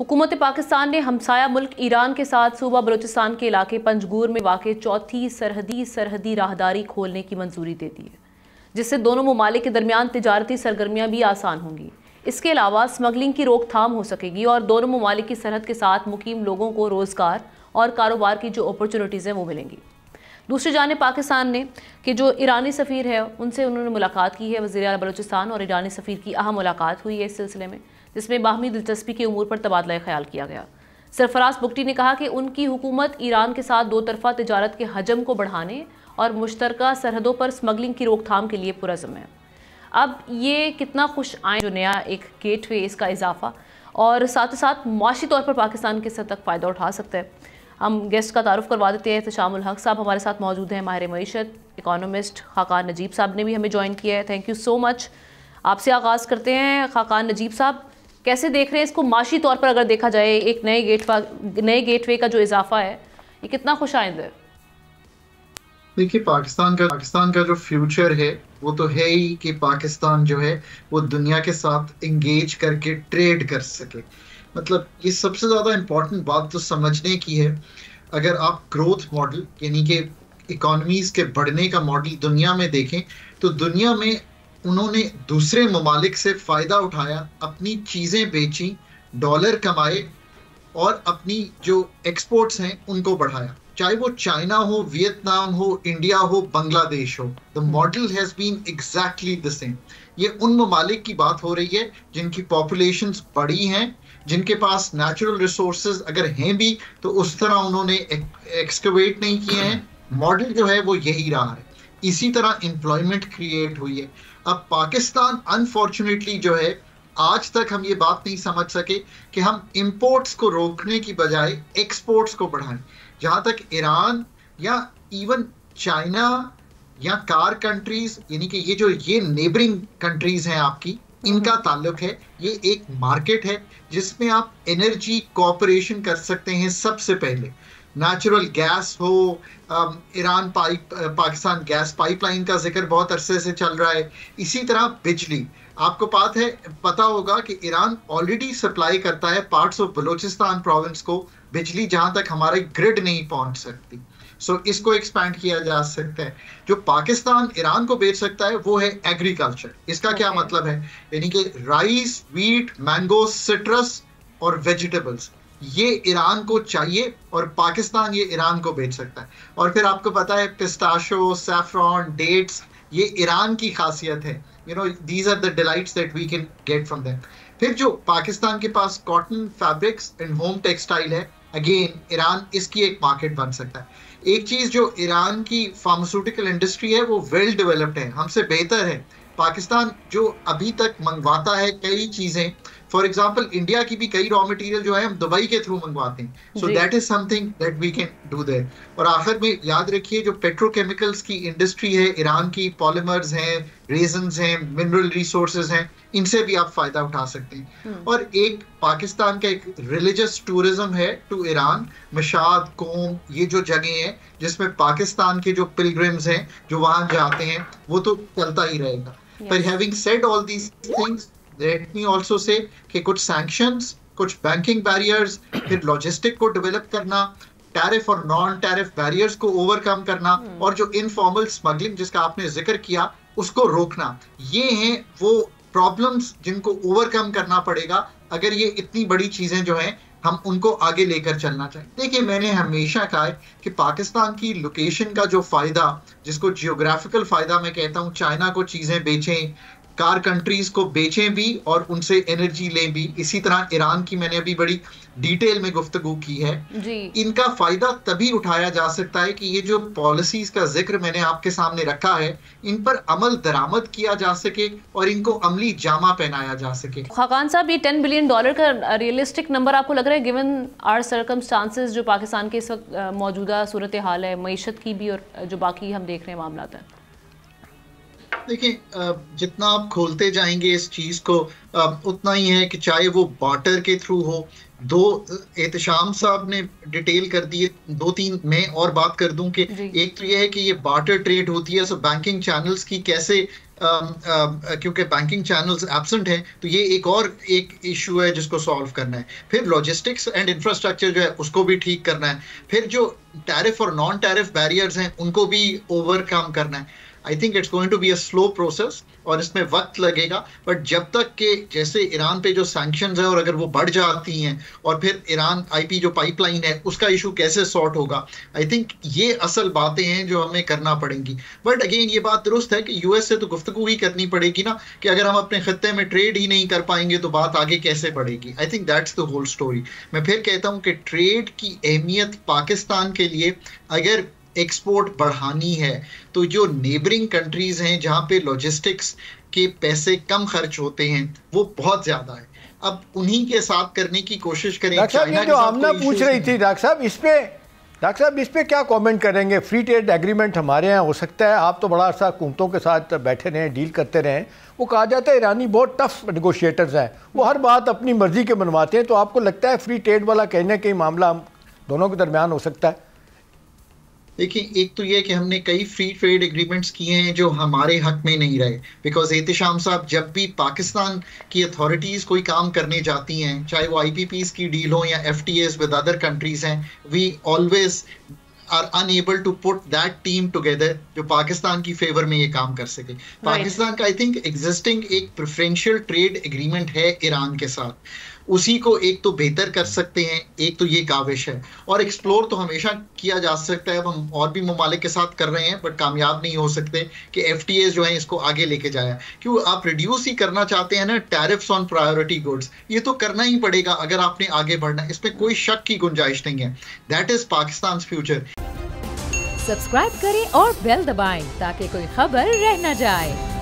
हुकूमत पाकिस्तान ने हमसाया मुल्क ईरान के साथ सूबा बलूचिस्तान के इलाके पंजगूर में वाक़े चौथी सरहदी राहदारी खोलने की मंजूरी दे दी है, जिससे दोनों ममालिक के दरमियान तिजारती सरगर्मियाँ भी आसान होंगी। इसके अलावा स्मगलिंग की रोकथाम हो सकेगी और दोनों ममालिक की सरहद के साथ मुकीम लोगों को रोज़गार और कारोबार की जो अपॉर्चुनिटीज़ हैं वो मिलेंगी। दूसरी जानिब पाकिस्तान ने कि जो ईरानी सफ़ीर है उनसे उन्होंने मुलाकात की है। वज़ीर आला बलूचिस्तान और ईरानी सफ़ीर की अहम मुलाकात हुई है इस सिलसिले में, जिसमें बाहमी दिलचस्पी के उमूर पर तबादला ख्याल किया गया। सरफराज बुगटी ने कहा कि उनकी हुकूमत ईरान के साथ दो तरफ़ा तिजारत के हजम को बढ़ाने और मुश्तरका सरहदों पर स्मगलिंग की रोकथाम के लिए पुरज़्म है। अब ये कितना खुश आए जो नया एक गेटवे, इसका इजाफा और साथ ही साथ मुआशी तौर पर पाकिस्तान किस हद तक फ़ायदा उठा सकता है। हम गेस्ट का तारुफ करवा देते हैं। एहतशामुल हक साहब हमारे साथ मौजूद हैं, माहिर मईशत, इकोनॉमिस्ट। खाकान नजीब साहब ने भी हमें ज्वाइन किया है, थैंक यू सो मच। आपसे आगाज़ करते हैं। खाकान नजीब साहब, कैसे देख रहे हैं इसको माशी तौर पर, अगर देखा जाए एक नए गेटवे का जो इजाफा है ये कितना खुशाइंद है? देखिए, पाकिस्तान का जो फ्यूचर है वो तो है ही कि पाकिस्तान जो है वो दुनिया के साथ इंगेज करके ट्रेड कर सके। मतलब ये सबसे ज़्यादा इम्पोर्टेंट बात तो समझने की है। अगर आप ग्रोथ मॉडल यानी कि इकोनॉमीज़ के बढ़ने का मॉडल दुनिया में देखें तो दुनिया में उन्होंने दूसरे ममालिक से फ़ायदा उठाया, अपनी चीज़ें बेची, डॉलर कमाए और अपनी जो एक्सपोर्ट्स हैं उनको बढ़ाया। चाहे वो चाइना हो, वियतनाम हो, इंडिया हो, बांग्लादेश हो, the model has been exactly the same. ये उन ममालिक की बात हो रही है जिनकी पॉपुलेशंस बड़ी हैं, जिनके पास नेचुरल रिसोर्सेज अगर हैं भी तो उस तरह उन्होंने एक्सकवेट नहीं किए हैं। मॉडल जो है वो यही रहा है। इसी तरह एम्प्लॉयमेंट क्रिएट हुई है। अब पाकिस्तान अनफॉर्चुनेटली जो है, आज तक हम ये बात नहीं समझ सके कि हम इंपोर्ट्स को रोकने की बजाय एक्सपोर्ट्स को बढ़ाएं। जहां तक ईरान या इवन चाइना या कार कंट्रीज यानी कि ये नेबरिंग कंट्रीज हैं आपकी, इनका ताल्लुक है, ये एक मार्केट है जिसमें आप एनर्जी कोऑपरेशन कर सकते हैं। सबसे पहले नेचुरल गैस हो, ईरान पाकिस्तान गैस पाइपलाइन का जिक्र बहुत अरसे से चल रहा है। इसी तरह बिजली, आपको पता होगा कि ईरान ऑलरेडी सप्लाई करता है पार्ट्स ऑफ बलूचिस्तान प्रोविंस को बिजली, जहां तक हमारे ग्रिड नहीं पहुंच सकती। सो इसको एक्सपैंड किया जा सकता है। जो पाकिस्तान ईरान को बेच सकता है वो है एग्रीकल्चर। इसका क्या मतलब है? यानी कि राइस, व्हीट, मैंगो, सिट्रस और वेजिटेबल्स, ये ईरान को चाहिए और पाकिस्तान ये ईरान को बेच सकता है। और फिर आपको पता है पिस्ताशो, सैफरॉन, डेट्स, ये ईरान की खासियत है। these are the delights that we can get from them. फिर जो पाकिस्तान के पास cotton, fabrics and home textile है, अगेन ईरान इसकी एक मार्केट बन सकता है। एक चीज जो ईरान की फार्मास्यूटिकल इंडस्ट्री है वो वेल डेवलप्ड है, हमसे बेहतर है। पाकिस्तान जो अभी तक मंगवाता है कई चीजें, फॉर एग्जाम्पल इंडिया की भी कई रॉ मटेरियल जो है हम दुबई के थ्रू मंगवाते हैं। So that is something that we can do there. और आखिर में याद रखिए, जो पेट्रोकेमिकल्स की इंडस्ट्री है ईरान की, पॉलीमर्स हैं, रेजन्स हैं, मिनरल रिसोर्सेज हैं, इनसे भी आप फायदा उठा सकते हैं। और एक पाकिस्तान का एक रिलीजियस टूरिज्म है टू ईरान, मशाद, कोम, ये जो जगह है जिसमें पाकिस्तान के जो पिलग्रिम्स हैं जो वहां जाते हैं, वो तो चलता ही रहेगा। पर having said all these things, let me also say कि कुछ सैंक्शंस, कुछ बैंकिंग बैरियर्स, फिर लॉजिस्टिक को डेवलप करना, टैरिफ और नॉन टैरिफ बैरियर्स को ओवरकम करना और जो इनफॉर्मल स्मगलिंग जिसका आपने जिक्र किया उसको रोकना, ये हैं वो प्रॉब्लम्स जिनको ओवरकम करना पड़ेगा अगर ये इतनी बड़ी चीजें जो हैं हम उनको आगे लेकर चलना चाहिए। देखिए, मैंने हमेशा कहा है कि पाकिस्तान की लोकेशन का जो फायदा, जिसको जियोग्राफिकल फायदा मैं कहता हूँ, चाइना को चीजें बेचें, कार कंट्रीज को बेचें भी और उनसे एनर्जी लें भी, इसी तरह ईरान की मैंने अभी बड़ी डिटेल में गुफ्तगू की है जी। इनका फायदा तभी उठाया जा सकता है कि ये जो पॉलिसीज का जिक्र मैंने आपके सामने रखा है, इन पर अमल दरामद किया जा सके और इनको अमली जामा पहनाया जा सके। खाकान साहब, ये $10 बिलियन का रियलिस्टिक नंबर आपको लग रहा है गिवन आवर सर्कमस्टांसेस, जो पाकिस्तान के इस वक्त मौजूदा सूरत हाल है, मईशत की भी और जो बाकी हम देख रहे हैं मामला है? देखिए, जितना आप खोलते जाएंगे इस चीज को उतना ही है कि चाहे वो बार्टर के थ्रू हो। दो एहतशाम साहब ने डिटेल कर दिए, 2-3 मैं और बात कर दूं कि एक तो ये है कि ये बार्टर ट्रेड होती है, सो बैंकिंग चैनल्स की कैसे क्योंकि बैंकिंग चैनल्स एब्सेंट हैं, तो ये एक इशू है जिसको सॉल्व करना है। फिर लॉजिस्टिक्स एंड इंफ्रास्ट्रक्चर जो है उसको भी ठीक करना है। फिर जो टैरिफ और नॉन टैरिफ बैरियर्स हैं उनको भी ओवरकम करना है। I think it's going to be a slow process और इसमें वक्त लगेगा, बट जब तक के जैसे ईरान पे जो सैंक्शंस है और अगर वो बढ़ जाती हैं और फिर ईरान आईपी जो पाइपलाइन है उसका इशू कैसे सॉर्ट होगा, आई थिंक ये असल बातें हैं जो हमें करना पड़ेंगी। बट अगेन ये बात दुरुस्त है कि यूएस से तो गुफ्तगू ही करनी पड़ेगी ना, कि अगर हम अपने खत्ते में ट्रेड ही नहीं कर पाएंगे तो बात आगे कैसे बढ़ेगी। I think that's the whole story. मैं फिर कहता हूँ कि ट्रेड की अहमियत पाकिस्तान के लिए अगर एक्सपोर्ट बढ़ानी है तो जो नेबरिंग कंट्रीज हैं जहां पे लॉजिस्टिक्स के पैसे कम खर्च होते हैं वो बहुत ज्यादा है, अब उन्हीं के साथ करने की कोशिश करें। डॉक्टर साहब, ये जो आमना पूछ रही थी डॉक्टर साहब इस पे क्या कमेंट करेंगे? फ्री ट्रेड एग्रीमेंट हमारे यहाँ हो सकता है, आप तो बड़ा अर्सा हुकूमतों के साथ बैठे रहें, डील करते रहें। वो कहा जाता है ईरानी बहुत टफ नेगोशिएटर्स हैं, वो हर बात अपनी मर्जी के बनवाते हैं। तो आपको लगता है फ्री ट्रेड वाला कहीं ना कहीं मामला हम दोनों के दरमियान हो सकता है? देखिए, एक तो ये कि हमने कई फ्री ट्रेड एग्रीमेंट्स किए हैं जो हमारे हक में नहीं रहे, बिकॉज एहतिशाम साहब जब भी पाकिस्तान की अथॉरिटीज़ कोई काम करने जाती हैं, चाहे वो आईपीपीज़ की डील हो या एफटीएस विद अदर कंट्रीज हैं, we always are unable to put that team together जो पाकिस्तान की फेवर में ये काम कर सके। पाकिस्तान का आई थिंक एग्जिस्टिंग एक प्रेफरेंशियल ट्रेड एग्रीमेंट है ईरान के साथ, उसी को एक तो बेहतर कर सकते हैं, एक तो ये काविश है। और एक्सप्लोर तो हमेशा किया जा सकता है, अब हम और भी ममालिक के साथ कर रहे हैं बट कामयाब नहीं हो सकते कि एफटीएस जो है इसको आगे लेके जाया। क्यों आप रिड्यूस ही करना चाहते हैं ना टैरिफ्स ऑन प्रायोरिटी गुड्स, ये तो करना ही पड़ेगा अगर आपने आगे बढ़ना है, इसमें कोई शक की गुंजाइश नहीं है। That is Pakistan future. Subscribe करें और बेल दबाएं ताकि कोई खबर रह न जाए।